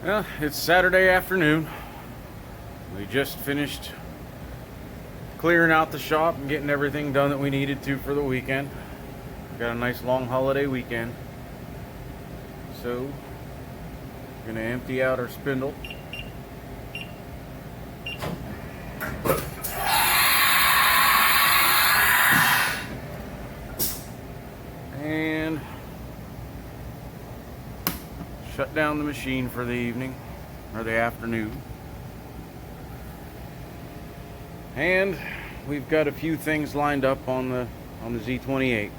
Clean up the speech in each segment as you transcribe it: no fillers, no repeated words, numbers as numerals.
Well, it's Saturday afternoon. We just finished clearing out the shop and getting everything done that we needed to for the weekend. We got a nice long holiday weekend. So, we're gonna empty out our spindle. And shut down the machine for the evening or the afternoon. And we've got a few things lined up on the Z-28.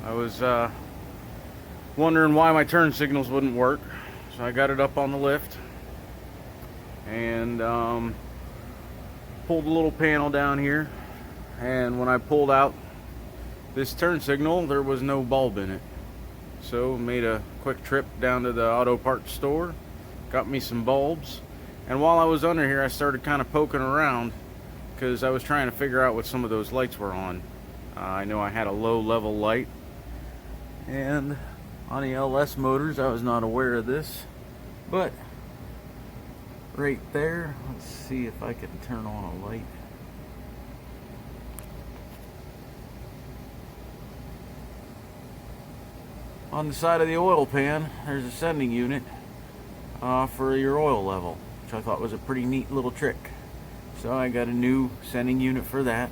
I was wondering why my turn signals wouldn't work, so I got it up on the lift and pulled a little panel down here, and when I pulled out this turn signal there was no bulb in it. So made a quick trip down to the auto parts store, got me some bulbs, and while I was under here I started kind of poking around because I was trying to figure out what some of those lights were on. I know I had a low level light, and on the LS motors I was not aware of this, but right there, let's see if I can turn on a light. On the side of the oil pan, there's a sending unit for your oil level, which I thought was a pretty neat little trick. So I got a new sending unit for that.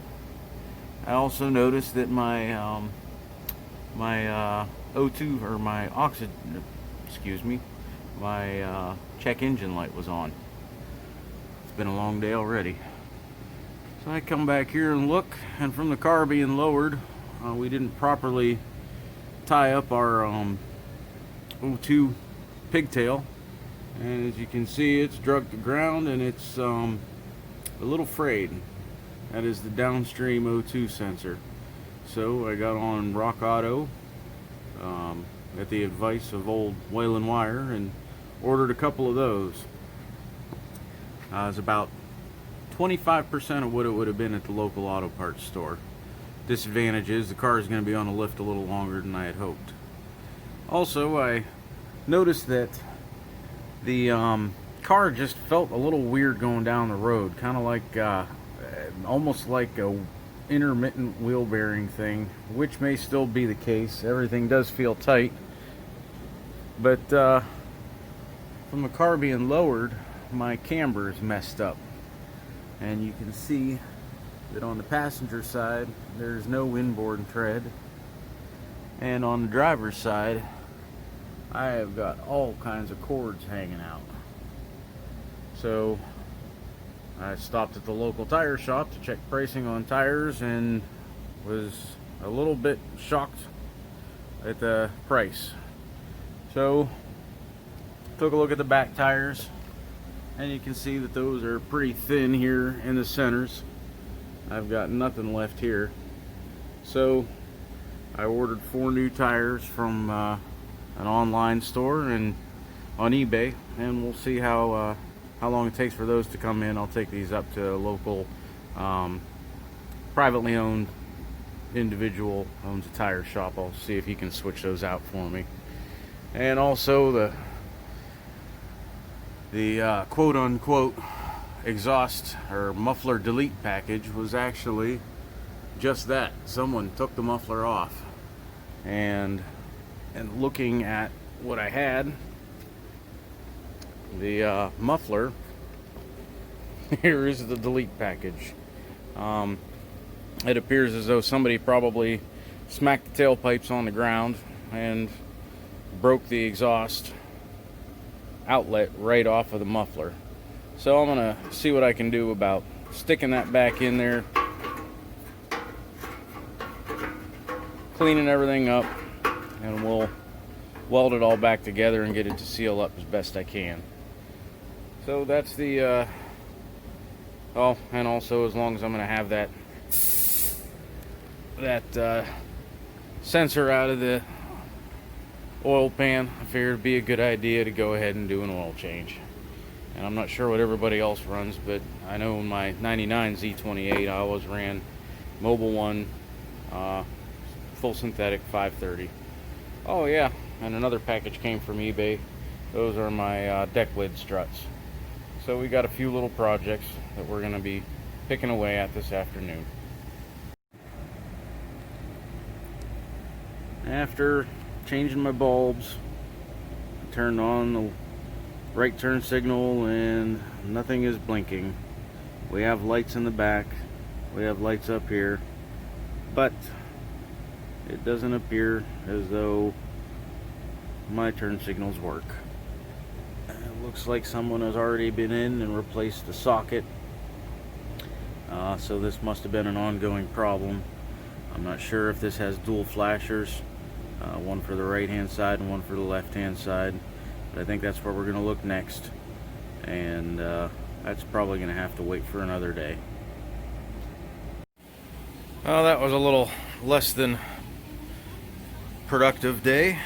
I also noticed that my O2 or my oxygen, my check engine light was on. It's been a long day already. So I come back here and look, and from the car being lowered, we didn't properly tie up our O2 pigtail, and as you can see it's drug to ground and it's a little frayed. That is the downstream O2 sensor. So I got on Rock Auto at the advice of old Whalen Wire and ordered a couple of those. It's about 25% of what it would have been at the local auto parts store. Disadvantage is the car is going to be on the lift a little longer than I had hoped. Also, I noticed that the car just felt a little weird going down the road, kind of like almost like a intermittent wheel bearing thing, which may still be the case. Everything does feel tight, but from the car being lowered, my camber is messed up, and you can see that on the passenger side there's no inboard tread, and on the driver's side I have got all kinds of cords hanging out. So I stopped at the local tire shop to check pricing on tires and was a little bit shocked at the price. So took a look at the back tires, and you can see that those are pretty thin here in the centers. I've got nothing left here. So I ordered 4 new tires from an online store and on eBay, and we'll see how long it takes for those to come in. I'll take these up to a local privately owned individual owns a tire shop. I'll see if he can switch those out for me. And also the quote-unquote exhaust or muffler delete package was actually just that. Someone took the muffler off, and looking at what I had, the muffler, here is the delete package. It appears as though somebody probably smacked the tailpipes on the ground and broke the exhaust outlet right off of the muffler. So I'm gonna see what I can do about sticking that back in there, cleaning everything up, and we'll weld it all back together and get it to seal up as best I can. So that's the oh, and also, as long as I'm gonna have that sensor out of the oil pan, I figured it'd be a good idea to go ahead and do an oil change. And I'm not sure what everybody else runs, but I know in my 99 Z-28 I always ran Mobil 1 full synthetic 530. Oh yeah, and another package came from eBay. Those are my deck lid struts. So we got a few little projects that we're going to be picking away at this afternoon. After changing my bulbs, I turned on the right turn signal and nothing is blinking. We have lights in the back, we have lights up here, but it doesn't appear as though my turn signals work. It looks like someone has already been in and replaced the socket, so this must have been an ongoing problem. I'm not sure if this has dual flashers, one for the right hand side and one for the left hand side, but I think that's where we're going to look next, and that's probably going to have to wait for another day. Well, that was a little less than productive day.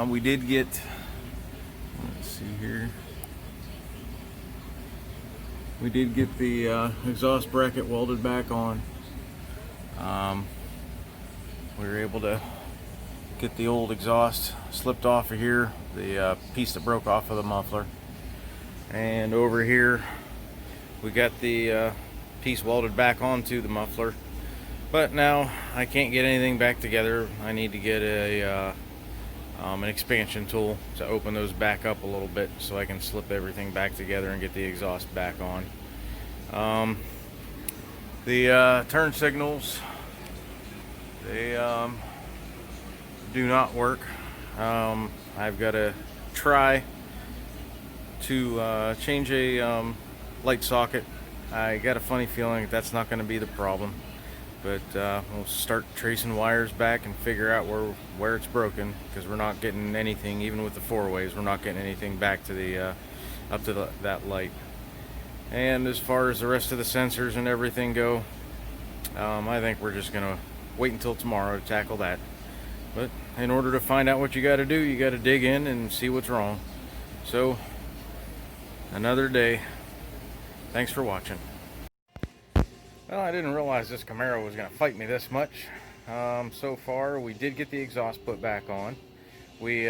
We did get, let's see here, we did get the exhaust bracket welded back on. We were able to get the old exhaust slipped off of here, the piece that broke off of the muffler, and over here we got the piece welded back onto the muffler. But now I can't get anything back together. I need to get a an expansion tool to open those back up a little bit so I can slip everything back together and get the exhaust back on. The turn signals, they do not work. I've got to try to change a light socket. I got a funny feeling that's not going to be the problem, but we'll start tracing wires back and figure out where it's broken, because we're not getting anything, even with the 4-ways, we're not getting anything back to the up to that light. And as far as the rest of the sensors and everything go, I think we're just gonna wait until tomorrow to tackle that. But in order to find out what you got to do, you got to dig in and see what's wrong. So another day. Thanks for watching. Well, I didn't realize this Camaro was going to fight me this much. So far, we did get the exhaust put back on. We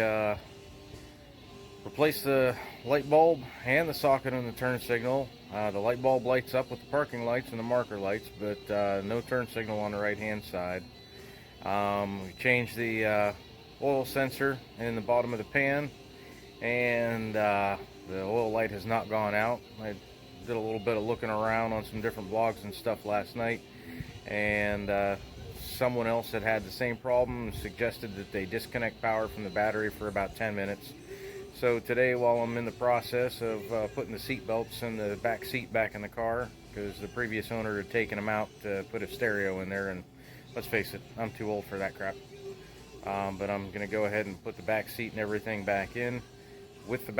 replaced the light bulb and the socket on the turn signal. The light bulb lights up with the parking lights and the marker lights, but no turn signal on the right hand side. We changed the oil sensor in the bottom of the pan, and the oil light has not gone out. I did a little bit of looking around on some different blogs and stuff last night, and someone else that had the same problem suggested that they disconnect power from the battery for about 10 minutes. So today, while I'm in the process of putting the seat belts and the back seat back in the car, because the previous owner had taken them out to put a stereo in there, and let's face it, I'm too old for that crap. But I'm going to go ahead and put the back seat and everything back in with the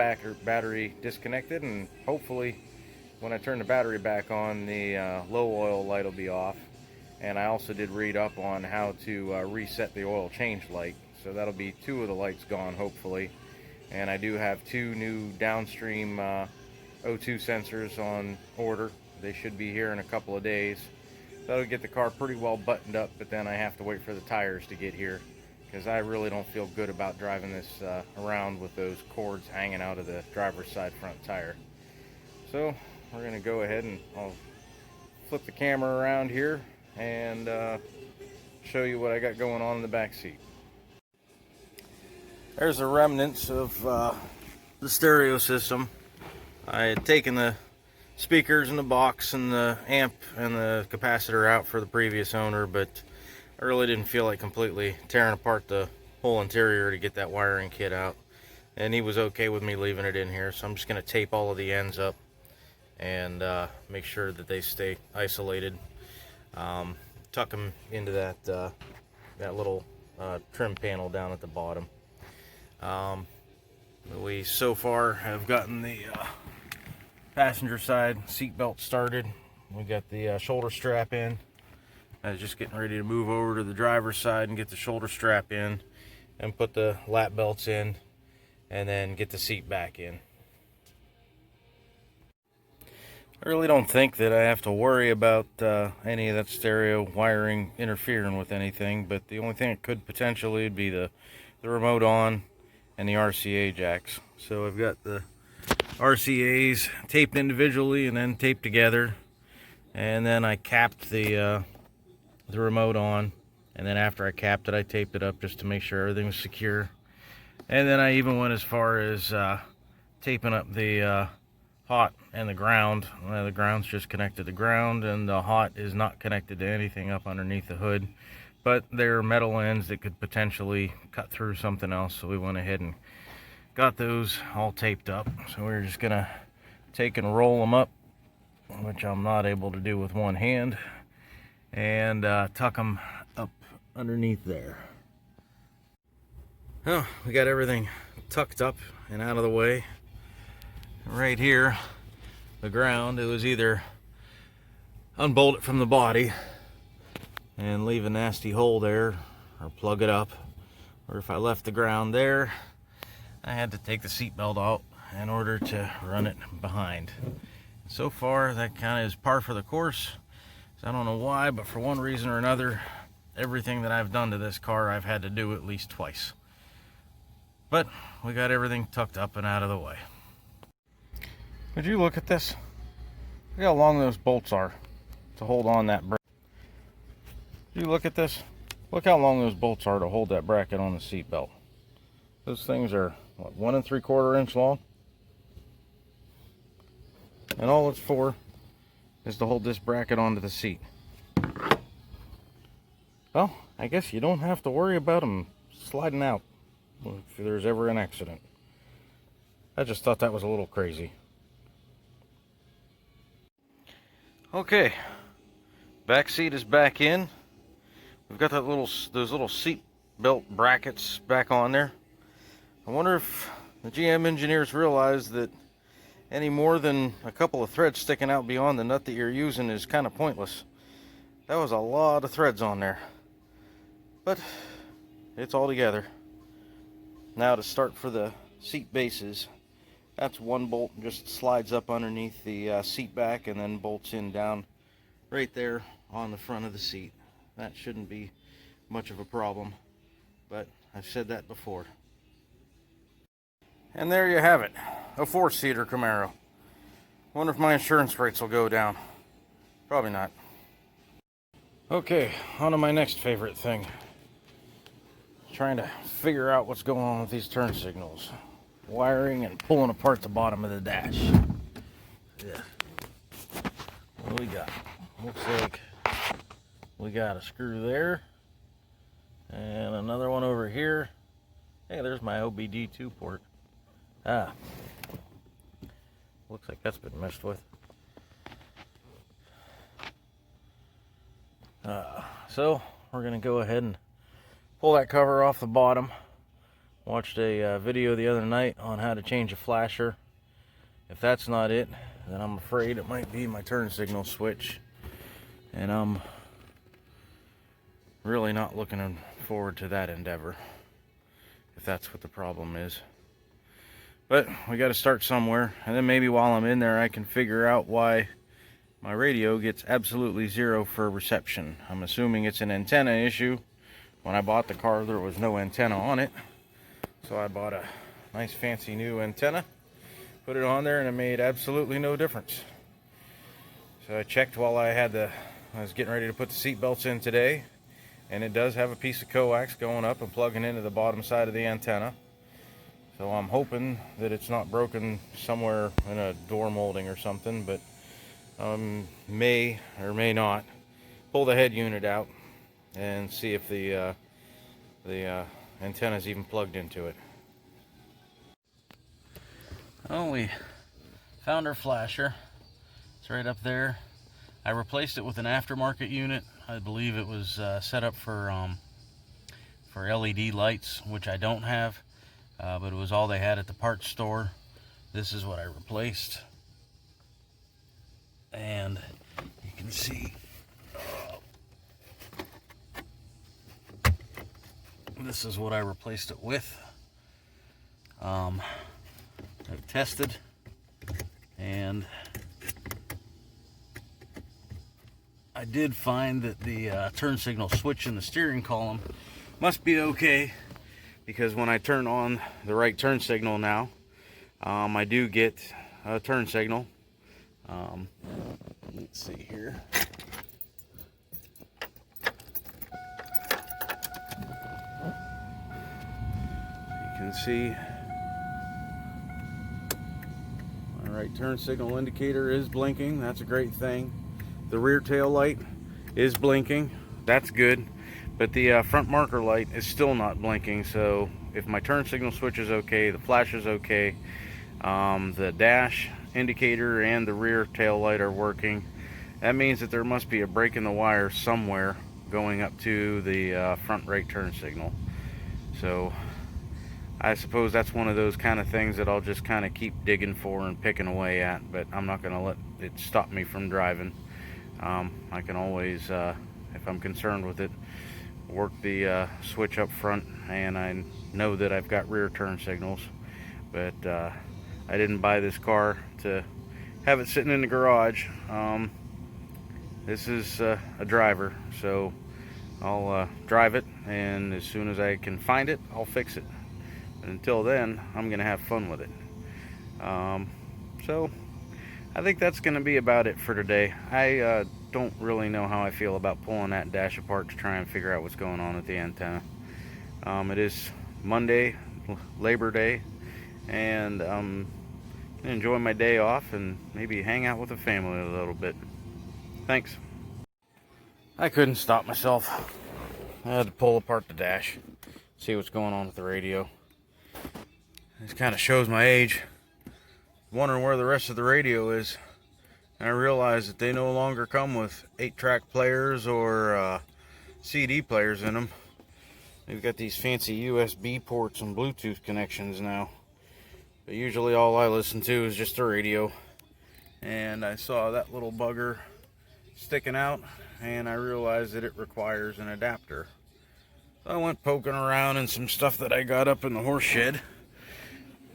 battery disconnected, and hopefully when I turn the battery back on, the low oil light will be off. And I also did read up on how to reset the oil change light, so that'll be 2 of the lights gone hopefully. And I do have 2 new downstream O2 sensors on order. They should be here in a couple of days. That'll get the car pretty well buttoned up, but then I have to wait for the tires to get here, because I really don't feel good about driving this around with those cords hanging out of the driver's side front tire. So we're going to go ahead and I'll flip the camera around here and show you what I got going on in the back seat. There's the remnants of the stereo system. I had taken the speakers and the box and the amp and the capacitor out for the previous owner, but I really didn't feel like completely tearing apart the whole interior to get that wiring kit out. And he was okay with me leaving it in here, so I'm just going to tape all of the ends up and make sure that they stay isolated. Tuck them into that little trim panel down at the bottom. We so far have gotten the passenger side seat belt started. We got the shoulder strap in. I was just getting ready to move over to the driver's side and get the shoulder strap in and put the lap belts in, and then get the seat back in. I really don't think that I have to worry about any of that stereo wiring interfering with anything, but the only thing it could potentially be the remote on and the RCA jacks. So I've got the RCAs taped individually and then taped together, and then I capped the remote on, and then after I capped it I taped it up just to make sure everything was secure. And then I even went as far as taping up the hot and the ground. The ground's just connected to ground, and the hot is not connected to anything up underneath the hood, but they're metal ends that could potentially cut through something else, so we went ahead and got those all taped up. So we're just gonna take and roll them up, which I'm not able to do with one hand, and tuck them up underneath there. Well, we got everything tucked up and out of the way. Right here, the ground, it was either unbolt it from the body and leave a nasty hole there, or plug it up, or if I left the ground there, I had to take the seatbelt out in order to run it behind. So far, that kind of is par for the course. So I don't know why, but for one reason or another, everything that I've done to this car, I've had to do at least twice. But we got everything tucked up and out of the way. Would you look at this? Look how long those bolts are to hold on that bracket. Would you look at this? Look how long those bolts are to hold that bracket on the seat belt. Those things are, what, 1 3/4 inch long? And all it's for is to hold this bracket onto the seat. Well, I guess you don't have to worry about them sliding out if there's ever an accident. I just thought that was a little crazy. Okay, back seat is back in. We've got those little seat belt brackets back on there. I wonder if the GM engineers realized that any more than a couple of threads sticking out beyond the nut that you're using is kind of pointless. That was a lot of threads on there, but it's all together. Now to start for the seat bases, that's one bolt, just slides up underneath the seat back and then bolts in down right there on the front of the seat. That shouldn't be much of a problem, but I've said that before. And there you have it, a 4-seater Camaro. Wonder if my insurance rates will go down. Probably not. Okay, on to my next favorite thing. Trying to figure out what's going on with these turn signals. Wiring and pulling apart the bottom of the dash. Yeah. What do we got? Looks like we got a screw there. And another one over here. Hey, there's my OBD2 port. Ah. Looks like that's been messed with. So we're going to go ahead and pull that cover off the bottom. Watched a video the other night on how to change a flasher. If that's not it, then I'm afraid it might be my turn signal switch. And I'm really not looking forward to that endeavor, if that's what the problem is. But we got to start somewhere, and then maybe while I'm in there I can figure out why my radio gets absolutely zero for reception. I'm assuming it's an antenna issue. When I bought the car there was no antenna on it, so I bought a nice fancy new antenna, put it on there, and it made absolutely no difference. So I checked while I was getting ready to put the seat belts in today, and it does have a piece of coax going up and plugging into the bottom side of the antenna. So I'm hoping that it's not broken somewhere in a door molding or something, but may or may not pull the head unit out and see if the antenna is even plugged into it. Oh, we found our flasher. It's right up there. I replaced it with an aftermarket unit. I believe it was set up for LED lights, which I don't have, but it was all they had at the parts store. This is what I replaced, and you can see this is what I replaced it with. I've tested, and I did find that the turn signal switch in the steering column must be okay, because when I turn on the right turn signal now, I do get a turn signal. Let's see here. You can see my right turn signal indicator is blinking. That's a great thing. The rear tail light is blinking. That's good. But the front marker light is still not blinking. So if my turn signal switch is okay, the flash is okay, the dash indicator and the rear tail light are working, that means that there must be a break in the wire somewhere going up to the front right turn signal. So I suppose that's one of those kind of things that I'll just kind of keep digging for and picking away at, but I'm not going to let it stop me from driving. I can always, if I'm concerned with it, work the switch up front, and I know that I've got rear turn signals. But I didn't buy this car to have it sitting in the garage. This is a driver, so I'll drive it, and as soon as I can find it, I'll fix it. But until then, I'm going to have fun with it. So I think that's going to be about it for today. I don't really know how I feel about pulling that dash apart to try and figure out what's going on with the antenna. It is Monday, Labor Day, and I'm going to enjoy my day off and maybe hang out with the family a little bit. Thanks. I couldn't stop myself. I had to pull apart the dash, see what's going on with the radio. This kind of shows my age. Wondering where the rest of the radio is. And I realized that they no longer come with 8-track players or CD players in them. They've got these fancy USB ports and Bluetooth connections now. But usually all I listen to is just the radio. And I saw that little bugger sticking out, and I realized that it requires an adapter. So I went poking around in some stuff that I got up in the horse shed.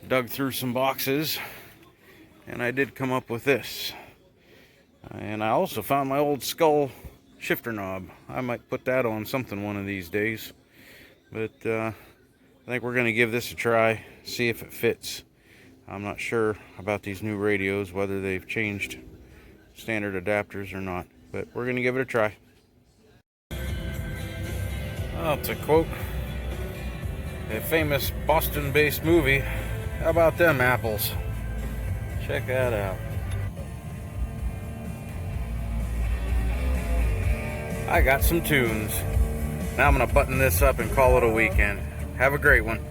Dug through some boxes, and I did come up with this. And I also found my old skull shifter knob. I might put that on something one of these days. But I think we're going to give this a try, see if it fits. I'm not sure about these new radios, whether they've changed standard adapters or not. But we're going to give it a try. Well, to quote a famous Boston-based movie, how about them apples? Check that out. I got some tunes. Now I'm going to button this up and call it a weekend. Have a great one.